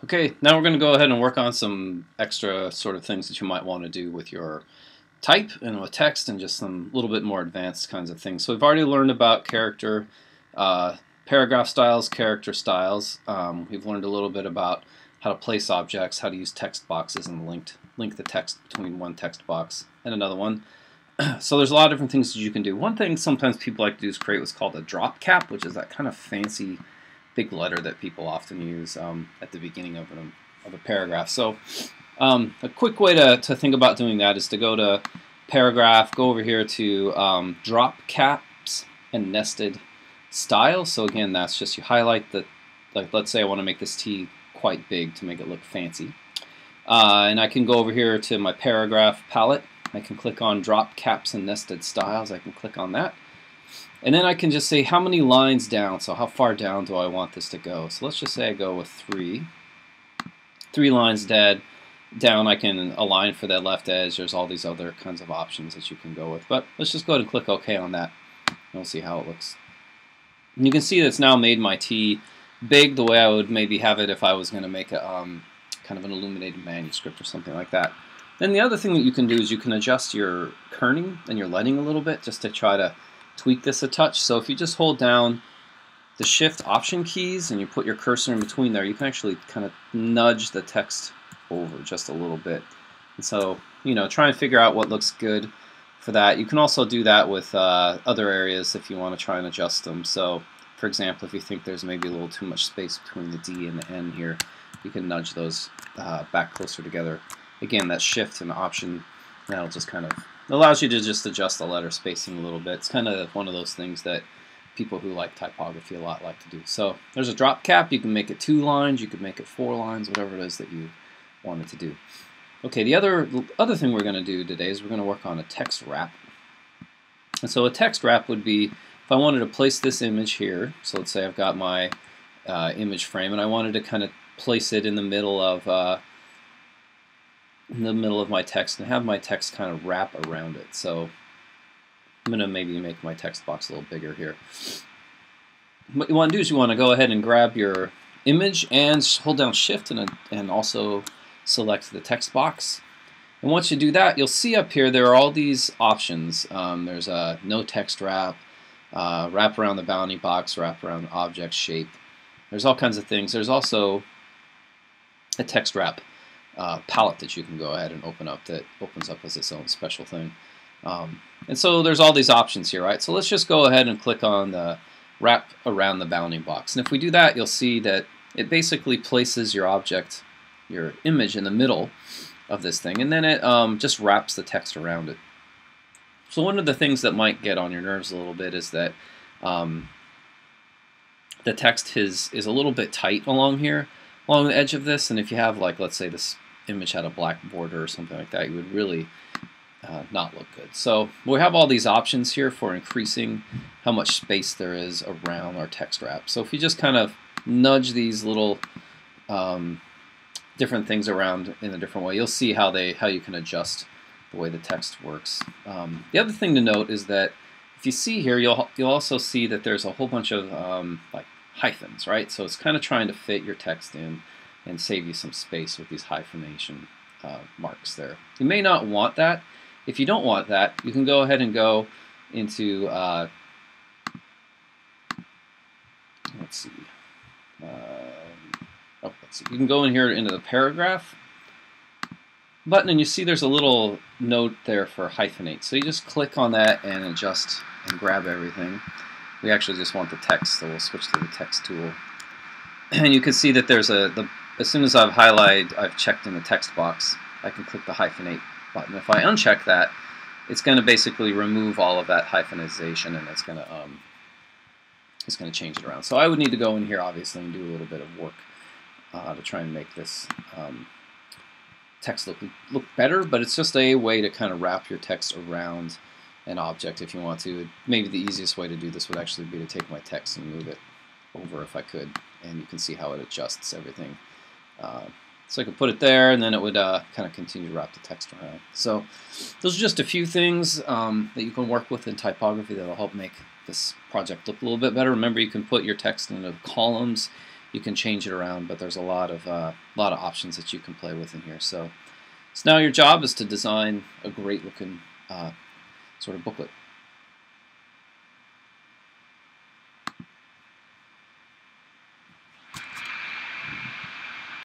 Okay, now we're going to go ahead and work on some extra sort of things that you might want to do with your type and with text and just some little bit more advanced kinds of things. So we've already learned about character, paragraph styles, character styles. We've learned a little bit about how to place objects, how to use text boxes and link the text between one text box and another one. So there's a lot of different things that you can do. One thing sometimes people like to do is create what's called a drop cap, which is that kind of fancy big letter that people often use at the beginning of a paragraph. So a quick way to think about doing that is to go to paragraph, go over here to drop caps and nested styles. So again, that's just you highlight the, like let's say I want to make this T quite big to make it look fancy. And I can go over here to my paragraph palette. I can click on drop caps and nested styles. I can click on that. And then I can just say how many lines down, so how far down do I want this to go. So let's just say I go with 3. 3 lines down. I can align for that left edge. There's all these other kinds of options that you can go with. But let's just go ahead and click OK on that. And we'll see how it looks. And you can see that it's now made my T big the way I would maybe have it if I was going to make a kind of an illuminated manuscript or something like that. Then the other thing that you can do is you can adjust your kerning and your leading a little bit just to try to tweak this a touch. So if you just hold down the Shift Option keys and you put your cursor in between there, you can actually kind of nudge the text over just a little bit. And so, you know, try and figure out what looks good for that. You can also do that with other areas if you want to try and adjust them. So, for example, if you think there's maybe a little too much space between the D and the N here, you can nudge those back closer together. Again, that Shift and Option, that'll just kind of allows you to just adjust the letter spacing a little bit. It's kind of one of those things that people who like typography a lot like to do. So there's a drop cap. You can make it 2 lines. You could make it 4 lines, whatever it is that you wanted to do. Okay, the other thing we're going to do today is we're going to work on a text wrap. And so a text wrap would be if I wanted to place this image here. So let's say I've got my image frame and I wanted to kind of place it in the middle of my text and have my text kind of wrap around it. So I'm going to maybe make my text box a little bigger here. What you want to do is you want to go ahead and grab your image and hold down Shift and also select the text box. And once you do that, you'll see up here there are all these options. There's a no text wrap, wrap around the bounding box, wrap around object shape. There's all kinds of things. There's also a text wrap palette that you can go ahead and open up that opens up as its own special thing. And so there's all these options here, right? So let's just go ahead and click on the wrap around the bounding box. And if we do that, you'll see that it basically places your object, your image, in the middle of this thing, and then it just wraps the text around it. So one of the things that might get on your nerves a little bit is that the text is a little bit tight along here, along the edge of this, and if you have, like, let's say this image had a black border or something like that, you would really not look good. So we have all these options here for increasing how much space there is around our text wrap. So if you just kind of nudge these little different things around in a different way, you'll see how you can adjust the way the text works. The other thing to note is that if you see here, you'll also see that there's a whole bunch of like hyphens, right? So it's kind of trying to fit your text in and save you some space with these hyphenation marks there. You may not want that. If you don't want that, you can go ahead and go into let's see. Let's see. You can go in here into the paragraph button, and you see there's a little note there for hyphenate. So you just click on that and adjust and grab everything. We actually just want the text, so we'll switch to the text tool. And you can see that there's as soon as I've checked in the text box, I can click the hyphenate button. If I uncheck that, it's going to basically remove all of that hyphenization, and it's going to change it around. So I would need to go in here, obviously, and do a little bit of work to try and make this text look better, but it's just a way to kind of wrap your text around an object if you want to. Maybe the easiest way to do this would actually be to take my text and move it over if I could, and you can see how it adjusts everything. So I could put it there, and then it would kind of continue to wrap the text around. So those are just a few things that you can work with in typography that will help make this project look a little bit better. Remember, you can put your text into columns. you can change it around, but there's a lot of options that you can play with in here. So now your job is to design a great looking sort of booklet.